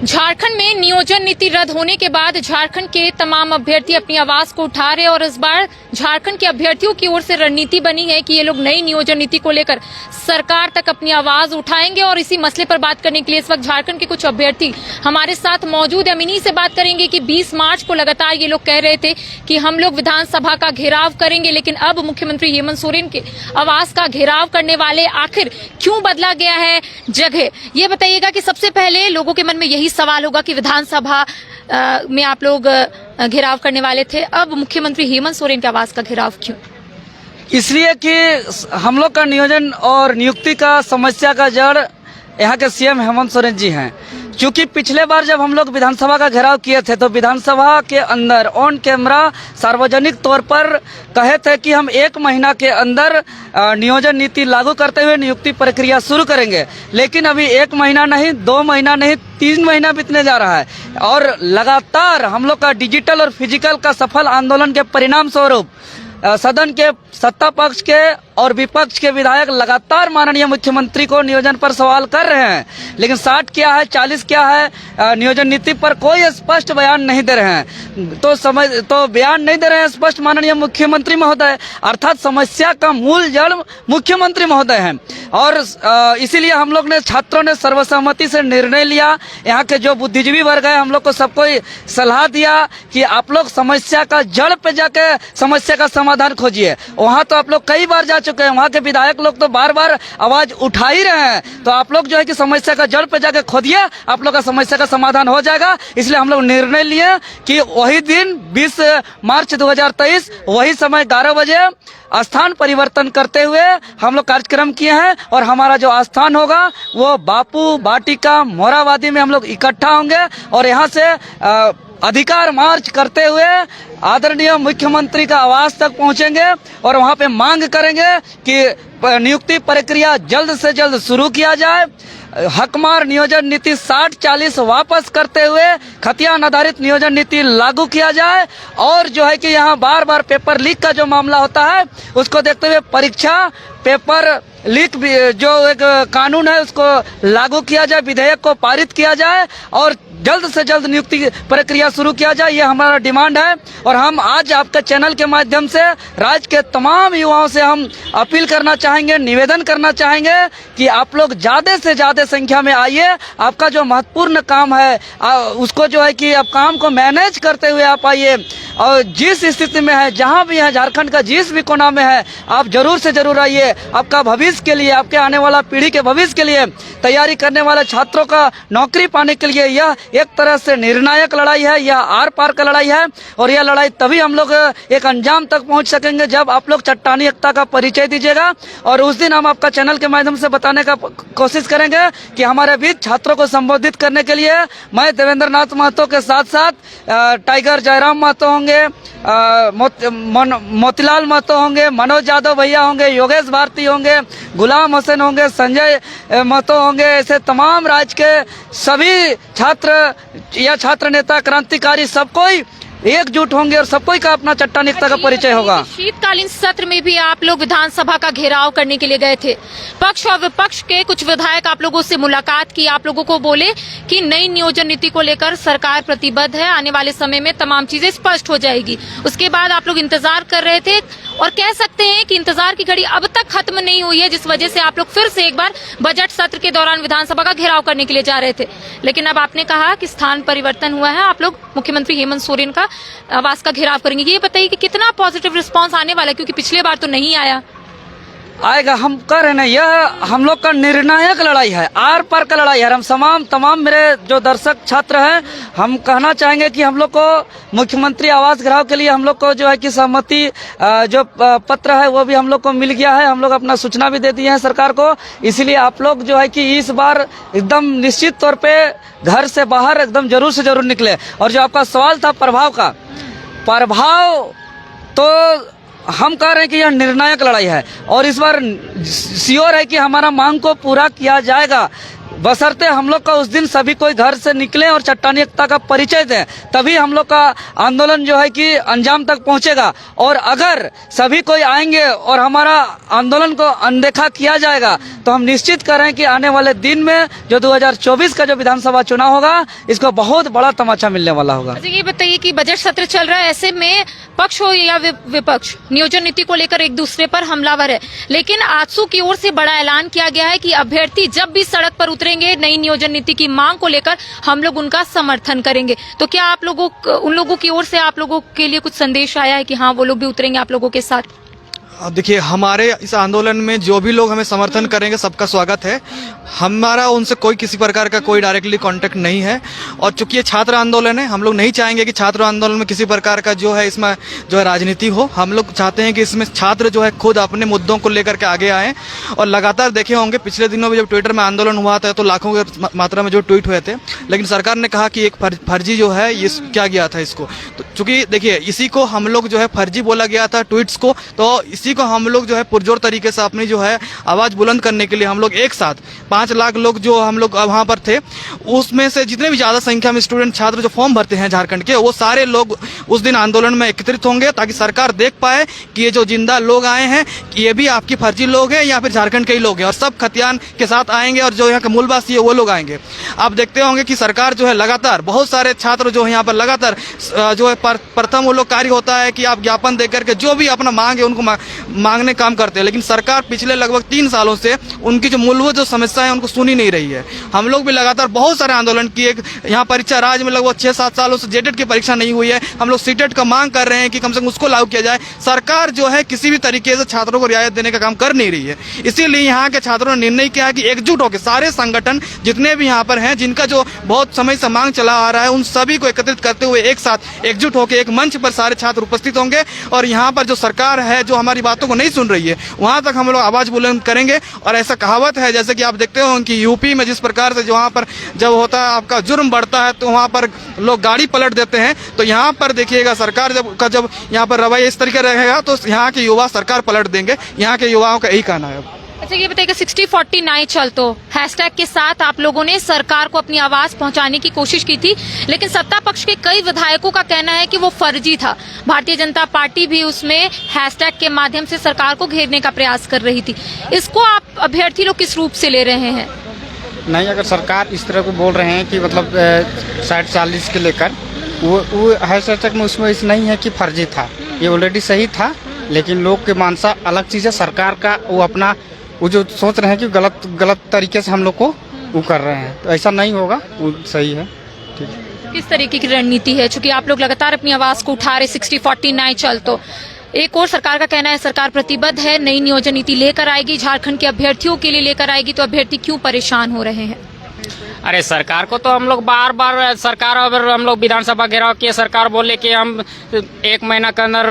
झारखंड में नियोजन नीति रद्द होने के बाद झारखंड के तमाम अभ्यर्थी अपनी आवाज को उठा रहे हैं और इस बार झारखंड के अभ्यर्थियों की ओर से रणनीति बनी है कि ये लोग नई नियोजन नीति को लेकर सरकार तक अपनी आवाज उठाएंगे। और इसी मसले पर बात करने के लिए इस वक्त झारखंड के कुछ अभ्यर्थी हमारे साथ मौजूद है। हम इन्हीं से बात करेंगे कि 20 मार्च को लगातार ये लोग कह रहे थे कि हम लोग विधानसभा का घेराव करेंगे, लेकिन अब मुख्यमंत्री हेमंत सोरेन के आवास का घेराव करने वाले आखिर क्यों बदला गया है जगह, ये बताइएगा। कि सबसे पहले लोगों के मन में यही सवाल होगा कि विधानसभा में आप लोग घेराव करने वाले थे, अब मुख्यमंत्री हेमंत सोरेन के आवास का घेराव क्यों? इसलिए कि हम लोग का नियोजन और नियुक्ति का समस्या का जड़ यहाँ के सीएम हेमंत सोरेन जी हैं। क्योंकि पिछले बार जब हम लोग विधानसभा का घेराव किए थे तो विधानसभा के अंदर ऑन कैमरा सार्वजनिक तौर पर कहे थे कि हम 1 महीना के अंदर नियोजन नीति लागू करते हुए नियुक्ति प्रक्रिया शुरू करेंगे। लेकिन अभी 1 महीना नहीं, 2 महीना नहीं, 3 महीना बीतने जा रहा है और लगातार हम लोग का डिजिटल और फिजिकल का सफल आंदोलन के परिणाम स्वरूप सदन के सत्ता पक्ष के और विपक्ष के विधायक लगातार माननीय मुख्यमंत्री को नियोजन पर सवाल कर रहे हैं, लेकिन 60 क्या है 40 क्या है, नियोजन नीति पर कोई स्पष्ट बयान नहीं दे रहे हैं। तो बयान नहीं दे रहे हैं स्पष्ट माननीय मुख्यमंत्री महोदय, अर्थात समस्या का मूल जड़ मुख्यमंत्री महोदय हैं। और इसीलिए हम लोग ने छात्रों ने सर्वसम्मति से निर्णय लिया, यहाँ के जो बुद्धिजीवी वर्ग है हम लोग को सबको सलाह दिया कि आप लोग समस्या का जड़ पे जाके समस्या का समाधान खोजिए। वहाँ तो आप लोग कई बार जा चुके हैं, वहाँ के विधायक लोग तो बार बार आवाज उठा ही रहे हैं। तो आप लोग जो है कि समस्या का जड़ पे जाके खोदिए, आप लोग का समस्या का समाधान हो जाएगा। इसलिए हम लोग निर्णय लिए कि वही दिन 20 मार्च 2023 वही समय 11 बजे स्थान परिवर्तन करते हुए हम लोग कार्यक्रम किए हैं। और हमारा जो स्थान होगा वो बापू वाटिका मोराबादी में हम लोग इकट्ठा होंगे और यहाँ से अधिकार मार्च करते हुए आदरणीय मुख्यमंत्री का आवास तक पहुंचेंगे और वहां पे मांग करेंगे कि नियुक्ति प्रक्रिया जल्द से जल्द शुरू किया जाए। हकमार नियोजन नीति 60-40 वापस करते हुए खतियान आधारित नियोजन नीति लागू किया जाए। और जो है कि यहाँ बार बार पेपर लीक का जो मामला होता है उसको देखते हुए परीक्षा पेपर लीक जो एक कानून है उसको लागू किया जाए, विधेयक को पारित किया जाए और जल्द से जल्द नियुक्ति प्रक्रिया शुरू किया जाए। ये हमारा डिमांड है। और हम आज आपके चैनल के माध्यम से राज्य के तमाम युवाओं से हम अपील करना चाहेंगे, निवेदन करना चाहेंगे कि आप लोग ज़्यादा से ज़्यादा संख्या में आइए। आपका जो महत्वपूर्ण काम है उसको जो है कि आप काम को मैनेज करते हुए आप आइए और जिस स्थिति में है, जहाँ भी है, झारखंड का जिस भी कोना में है, आप जरूर से जरूर आइए। आपका भविष्य के लिए, आपके आने वाला पीढ़ी के भविष्य के लिए, तैयारी करने वाले छात्रों का नौकरी पाने के लिए यह एक तरह से निर्णायक लड़ाई है, यह आर पार का लड़ाई है। और यह लड़ाई तभी हम लोग एक अंजाम तक पहुंच सकेंगे जब आप लोग चट्टानी एकता का परिचय दीजिएगा। और उस दिन हम आपका चैनल के माध्यम से बताने का कोशिश करेंगे कि हमारे बीच छात्रों को संबोधित करने के लिए मैं देवेंद्र नाथ महतो के साथ साथ टाइगर जयराम महतो होंगे, मोतीलाल महतो होंगे, मनोज यादव भैया होंगे, योगेश भारती होंगे, गुलाम हुसैन होंगे, संजय महतो होंगे। ऐसे तमाम राज्य के सभी छात्र या छात्र नेता, क्रांतिकारी सब कोई एकजुट होंगे और सब कोई का अपना चट्टान एकता का परिचय होगा। शीतकालीन सत्र में भी आप लोग विधानसभा का घेराव करने के लिए गए थे। पक्ष और विपक्ष के कुछ विधायक आप लोगों से मुलाकात की, आप लोगों को बोले कि नई नियोजन नीति को लेकर सरकार प्रतिबद्ध है, आने वाले समय में तमाम चीजें स्पष्ट हो जाएगी। उसके बाद आप लोग इंतजार कर रहे थे और कह सकते हैं कि इंतजार की घड़ी अब तक खत्म नहीं हुई है, जिस वजह से आप लोग फिर से एक बार बजट सत्र के दौरान विधानसभा का घेराव करने के लिए जा रहे थे। लेकिन अब आपने कहा कि स्थान परिवर्तन हुआ है, आप लोग मुख्यमंत्री हेमंत सोरेन का आवास का घेराव करेंगे। ये बताइए कि कितना पॉजिटिव रिस्पांस आने वाला है, क्योंकि पिछले बार तो नहीं आएगा। हम कह रहे हैं यह हम लोग का निर्णायक लड़ाई है, आर पार का लड़ाई है। हम तमाम मेरे जो दर्शक छात्र हैं, हम कहना चाहेंगे कि हम लोग को मुख्यमंत्री आवास घेराव के लिए हम लोग को जो है कि सहमति जो पत्र है वो भी हम लोग को मिल गया है। हम लोग अपना सूचना भी दे दिए हैं सरकार को। इसीलिए आप लोग जो है कि इस बार एकदम निश्चित तौर पे घर से बाहर एकदम जरूर से जरूर निकले। और जो आपका सवाल था प्रभाव तो हम कह रहे हैं कि यह निर्णायक लड़ाई है और इस बार श्योर है कि हमारा मांग को पूरा किया जाएगा। बशर्ते हम लोग का उस दिन सभी कोई घर से निकले और चट्टानी एकता का परिचय दें, तभी हम लोग का आंदोलन जो है कि अंजाम तक पहुंचेगा। और अगर सभी कोई आएंगे और हमारा आंदोलन को अनदेखा किया जाएगा तो हम निश्चित करें कि आने वाले दिन में जो 2024 का जो विधानसभा चुनाव होगा, इसको बहुत बड़ा तमाचा मिलने वाला होगा। अच्छा, ये बताइए कि बजट सत्र चल रहा है, ऐसे में पक्ष हो या विपक्ष नियोजन नीति को लेकर एक दूसरे पर हमलावर है, लेकिन आजसू की ओर से बड़ा ऐलान किया गया है कि अभ्यर्थी जब भी सड़क पर उतरेंगे नई नियोजन नीति की मांग को लेकर हम लोग उनका समर्थन करेंगे। तो क्या आप लोगों उन लोगों की ओर से आप लोगों के लिए कुछ संदेश आया है कि हाँ वो लोग भी उतरेंगे आप लोगों के साथ? अब देखिए, हमारे इस आंदोलन में जो भी लोग हमें समर्थन करेंगे सबका स्वागत है। हमारा उनसे कोई किसी प्रकार का कोई डायरेक्टली कांटेक्ट नहीं है। और चूंकि ये छात्र आंदोलन है, हम लोग नहीं चाहेंगे कि छात्र आंदोलन में किसी प्रकार का जो है इसमें जो है राजनीति हो। हम लोग चाहते हैं कि इसमें छात्र जो है खुद अपने मुद्दों को लेकर के आगे आए। और लगातार देखे होंगे पिछले दिनों में जब ट्विटर में आंदोलन हुआ था तो लाखों की मात्रा में जो ट्वीट हुए थे, लेकिन सरकार ने कहा कि एक फर्जी जो है ये क्या गया था इसको। तो चूंकि देखिए, इसी को हम लोग जो है फर्जी बोला गया था ट्वीट्स को, तो इसी को हम लोग जो है पुरजोर तरीके से अपनी जो है आवाज बुलंद करने के लिए हम लोग एक साथ 5 लाख लोग जो हम लोग वहां पर थे, उसमें से जितने भी ज्यादा संख्या में स्टूडेंट छात्र जो फॉर्म भरते हैं झारखंड के, वो सारे लोग उस दिन आंदोलन में एकत्रित होंगे ताकि सरकार देख पाए कि ये जो जिंदा लोग आए हैं कि ये भी आपकी फर्जी लोग हैं या फिर झारखंड के ही लोग हैं। और सब खतियान के साथ आएंगे और जो यहाँ के मूलवासी है वो लोग आएंगे। आप देखते होंगे कि सरकार जो है लगातार बहुत सारे छात्र जो है यहाँ पर लगातार जो है प्रथम वो लोग कार्य होता है कि आप ज्ञापन देकर के जो भी अपना मांग है उनको मांगने काम करते हैं, लेकिन सरकार पिछले लगभग 3 सालों से उनकी जो मूलभूत जो समस्या है उनको सुनी नहीं रही है। हम लोग भी लगातार बहुत सारे आंदोलन किए। यहाँ परीक्षा राज्य में लगभग 6-7 सालों से जेटेट की परीक्षा नहीं हुई है। हम लोग सीटेट का मांग कर रहे हैं कि कम से कम उसको लागू किया जाए। सरकार जो है किसी भी तरीके से छात्रों को रियायत देने का काम कर नहीं रही है। इसीलिए यहाँ के छात्रों ने निर्णय किया है कि एकजुट होकर सारे संगठन जितने भी यहाँ पर हैं, जिनका जो बहुत समय से मांग चला आ रहा है, उन सभी को एकत्रित करते हुए एक साथ एकजुट होकर एक मंच पर सारे छात्र उपस्थित होंगे। और यहाँ पर जो सरकार है जो हमारी बातों को नहीं सुन रही है, वहां तक हम लोग आवाज बुलंद करेंगे। और ऐसा कहावत है, जैसे कि आप देखते हो कि यूपी में जिस प्रकार से वहां पर जब होता है आपका जुर्म बढ़ता है तो वहां पर लोग गाड़ी पलट देते हैं, तो यहाँ पर देखिएगा सरकार जब यहाँ पर रवैया इस तरीके रहेगा तो यहाँ के युवा सरकार पलट देंगे। यहाँ के युवाओं का यही कहना है। अच्छा, ये बताइए 60-40 नहीं चल तो हैशटैग के साथ आप लोगों ने सरकार को अपनी आवाज पहुंचाने की कोशिश की थी, लेकिन सत्ता पक्ष के कई विधायकों का कहना है कि वो फर्जी था। भारतीय जनता पार्टी भी उसमें हैशटैग के माध्यम से सरकार को घेरने का प्रयास कर रही थी। इसको आप अभ्यर्थी लोग किस रूप से ले रहे हैं? नहीं, अगर सरकार इस तरह को बोल रहे हैं कि मतलब 60-40 के लेकर वो हैशटैग में उसमें इस नहीं है कि फर्जी था, ये ऑलरेडी सही था। लेकिन लोग के मानसा अलग चीज़ है, सरकार का वो अपना वो जो सोच रहे हैं कि गलत तरीके से हम लोग को वो कर रहे हैं, तो ऐसा नहीं होगा, वो सही है। ठीक है। किस तरीके की रणनीति है? चूंकि आप लोग लगातार अपनी आवाज को उठा रहे 60-40 नहीं चल तो, एक और सरकार का कहना है सरकार प्रतिबद्ध है, नई नियोजन नीति लेकर आएगी, झारखंड के अभ्यर्थियों के लिए लेकर आएगी, तो अभ्यर्थी क्यों परेशान हो रहे हैं? अरे सरकार को तो हम लोग बार बार सरकार, अगर हम लोग विधानसभा घेराव किए, सरकार बोले कि हम 1 महीना के अंदर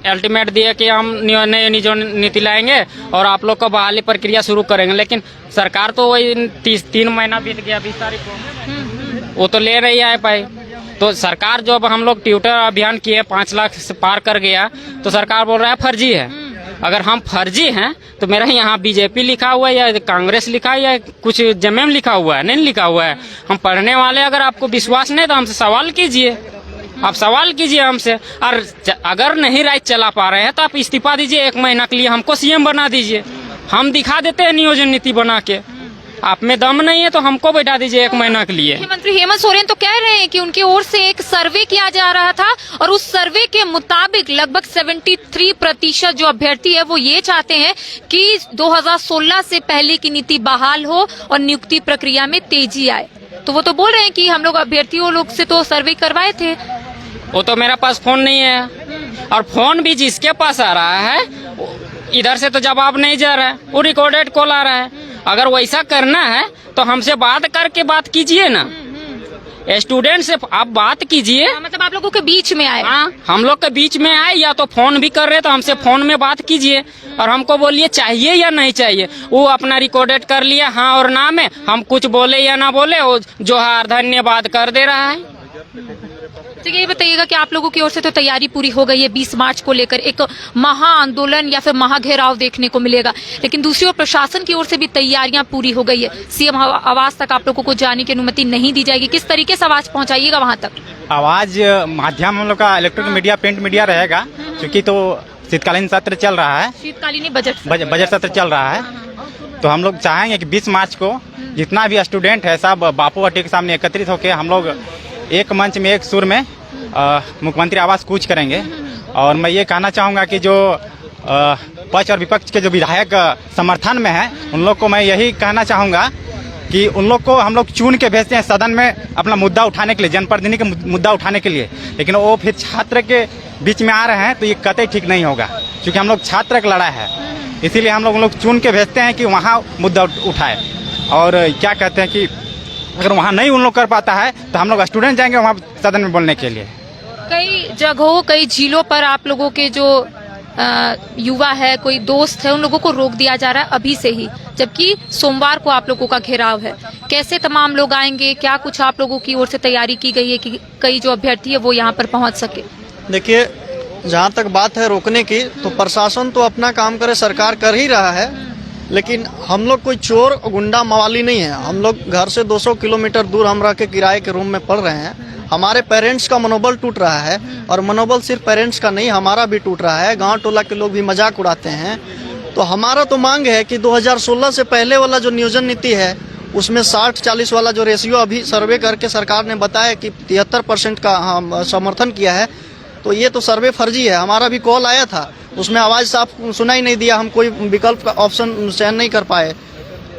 अल्टीमेट दिए कि हम नई नियोजन नीति लाएंगे और आप लोग को बहाली प्रक्रिया शुरू करेंगे, लेकिन सरकार तो वही 3 महीना बीत गया 20 तारीख को, वो तो ले नहीं आए पाए। तो सरकार जो अब हम लोग ट्विटर अभियान किए 5 लाख से पार कर गया, तो सरकार बोल रहा है फर्जी है। अगर हम फर्जी हैं तो मेरा यहाँ बीजेपी लिखा हुआ है या कांग्रेस लिखा है या कुछ जेएमएम लिखा हुआ है? नहीं लिखा हुआ है। हम पढ़ने वाले, अगर आपको विश्वास नहीं तो हमसे सवाल कीजिए, आप सवाल कीजिए हमसे। और अगर नहीं राइट चला पा रहे हैं तो आप इस्तीफा दीजिए 1 महीना के लिए, हमको सीएम बना दीजिए, हम दिखा देते हैं नियोजन नीति बना के। आप में दम नहीं है तो हमको बैठा दीजिए 1 महीना के लिए। मुख्यमंत्री हेमंत सोरेन तो कह रहे हैं कि उनकी ओर से एक सर्वे किया जा रहा था और उस सर्वे के मुताबिक लगभग 73% जो अभ्यर्थी है वो ये चाहते हैं कि 2016 से पहले की नीति बहाल हो और नियुक्ति प्रक्रिया में तेजी आए। तो वो तो बोल रहे हैं कि हम लोग अभ्यर्थियों लोग से तो सर्वे करवाए थे। वो तो मेरा पास फोन नहीं है, और फोन भी जिसके पास आ रहा है इधर से तो जवाब नहीं जा रहा है, वो रिकॉर्डेड कॉल आ रहा है। अगर वैसा करना है तो हमसे बात करके बात कीजिए ना, स्टूडेंट से आप बात कीजिए। मतलब आप लोगों के बीच में आए? हाँ, हम लोग के बीच में आए, या तो फोन भी कर रहे तो हमसे फोन में बात कीजिए और हमको बोलिए चाहिए या नहीं चाहिए। वो अपना रिकॉर्डेड कर लिया हाँ और ना में, हम कुछ बोले या ना बोले वो जो है धन्यवाद कर दे रहा है। तो ये बताइएगा कि आप लोगों की ओर से तो तैयारी पूरी हो गई है, 20 मार्च को लेकर एक महा आंदोलन या फिर महा घेराव देखने को मिलेगा, लेकिन दूसरी ओर प्रशासन की ओर से भी तैयारियां पूरी हो गई है। सीएम आवास तक आप लोगों को जाने की अनुमति नहीं दी जाएगी, किस तरीके से आवाज पहुंचाइएगा वहां तक? आवाज माध्यम हम लोग का इलेक्ट्रॉनिक मीडिया, प्रिंट मीडिया रहेगा, क्योंकि तो शीतकालीन सत्र चल रहा है, शीतकालीन बजट सत्र चल रहा है। तो हम लोग चाहेंगे कि 20 मार्च को जितना भी स्टूडेंट है सब बापू हट्टी के सामने एकत्रित होकर हम लोग एक मंच में, एक सुर में मुख्यमंत्री आवास कूच करेंगे। और मैं ये कहना चाहूँगा कि जो पक्ष और विपक्ष के जो विधायक समर्थन में हैं, उन लोग को मैं यही कहना चाहूँगा कि उन लोग को हम लोग चुन के भेजते हैं सदन में अपना मुद्दा उठाने के लिए, जनप्रतिनिधि का मुद्दा उठाने के लिए, लेकिन वो फिर छात्र के बीच में आ रहे हैं, तो ये कतई ठीक नहीं होगा, क्योंकि हम लोग छात्र का लड़ाई है, इसीलिए हम लोग चुन के भेजते हैं कि वहाँ मुद्दा उठाए। और क्या कहते हैं कि अगर वहाँ नहीं उन लोग कर पाता है तो हम लोग स्टूडेंट जाएंगे वहाँ सदन में बोलने के लिए। कई जगहों, कई झीलों पर आप लोगों के जो युवा है, कोई दोस्त है, उन लोगों को रोक दिया जा रहा है अभी से ही, जबकि सोमवार को आप लोगों का घेराव है। कैसे तमाम लोग आएंगे, क्या कुछ आप लोगों की ओर से तैयारी की गई है कि कई जो अभ्यर्थी है वो यहाँ पर पहुँच सके? देखिए, जहाँ तक बात है रोकने की, तो प्रशासन तो अपना काम करे, सरकार कर ही रहा है, लेकिन हम लोग कोई चोर गुंडा मवाली नहीं है। हम लोग घर से 200 किलोमीटर दूर हम रह के किराए के रूम में पढ़ रहे हैं। हमारे पेरेंट्स का मनोबल टूट रहा है, और मनोबल सिर्फ पेरेंट्स का नहीं, हमारा भी टूट रहा है। गांव टोला के लोग भी मजाक उड़ाते हैं। तो हमारा तो मांग है कि 2016 से पहले वाला जो नियोजन नीति है, उसमें 60-40 वाला जो रेशियो अभी सर्वे करके सरकार ने बताया कि 73% का हम समर्थन किया है, तो ये तो सर्वे फर्जी है। हमारा भी कॉल आया था, उसमें आवाज़ साफ सुनाई नहीं दिया, हम कोई विकल्प का ऑप्शन चयन नहीं कर पाए,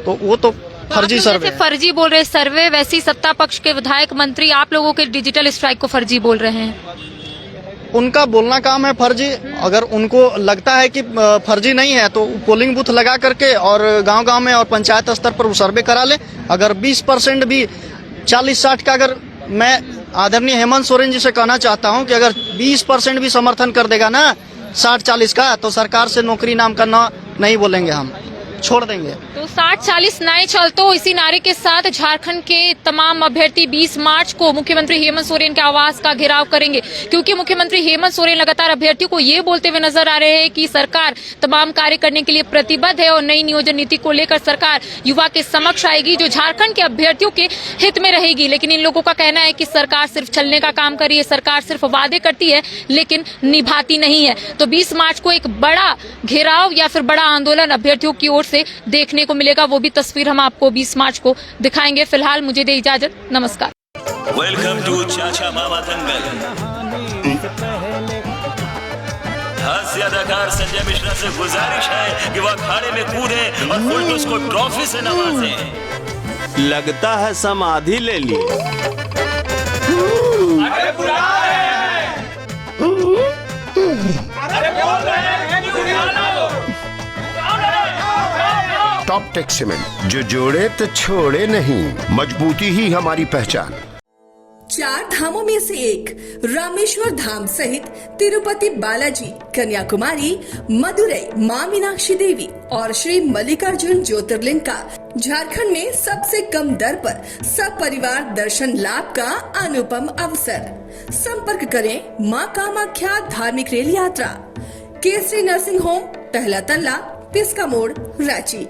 तो वो तो फर्जी सर्वे है। फर्जी बोल रहे सर्वे, वैसी सत्ता पक्ष के विधायक मंत्री आप लोगों के डिजिटल स्ट्राइक को फर्जी बोल रहे हैं। उनका बोलना काम है फर्जी। अगर उनको लगता है कि फर्जी नहीं है तो पोलिंग बूथ लगा करके और गांव-गांव में और पंचायत स्तर पर वो सर्वे करा ले। अगर 20% भी 40-60 का, अगर मैं आदरणीय हेमंत सोरेन जी से कहना चाहता हूं कि अगर 20% भी समर्थन कर देगा ना 60-40 का, तो सरकार से नौकरी नाम का ना नहीं बोलेंगे, हम छोड़ देंगे। तो 60-40 नहीं चलतो, इसी नारे के साथ झारखंड के तमाम अभ्यर्थी 20 मार्च को मुख्यमंत्री हेमंत सोरेन के आवास का घेराव करेंगे, क्योंकि मुख्यमंत्री हेमंत सोरेन लगातार अभ्यर्थियों को ये बोलते हुए नजर आ रहे हैं कि सरकार तमाम कार्य करने के लिए प्रतिबद्ध है और नई नियोजन नीति को लेकर सरकार युवा के समक्ष आएगी जो झारखंड के अभ्यर्थियों के हित में रहेगी। लेकिन इन लोगों का कहना है कि सरकार सिर्फ छलने का काम कर रही है, सरकार सिर्फ वादे करती है लेकिन निभाती नहीं है। तो 20 मार्च को एक बड़ा घेराव या फिर बड़ा आंदोलन अभ्यर्थियों की ओर से देखने को मिलेगा, वो भी तस्वीर हम आपको 20 मार्च को दिखाएंगे। फिलहाल मुझे दे इजाजत, नमस्कार। वेलकम टू चाचा मामा दंगल। हास्य अदाकार संजय मिश्रा से गुजारिश है कि वह अखाड़े में कूदे और फुलटूस को ट्रॉफी से नवाजे। लगता है समाधि ले ली। अरे बुला रहे हैं। अरे बोल रहे हैं कि बुला लो। टॉप टेक सीमेंट, जो जोड़े तो छोड़े नहीं, मजबूती ही हमारी पहचान। 4 धामों में से एक रामेश्वर धाम सहित तिरुपति बालाजी, कन्याकुमारी, मदुरई, माँ मीनाक्षी देवी और श्री मल्लिकार्जुन ज्योतिर्लिंग का झारखंड में सबसे कम दर पर सब परिवार दर्शन लाभ का अनुपम अवसर। संपर्क करें माँ कामाख्या धार्मिक रेल यात्रा, केसरी नर्सिंग होम, पहला तल्ला, पिस्का मोड़, रांची।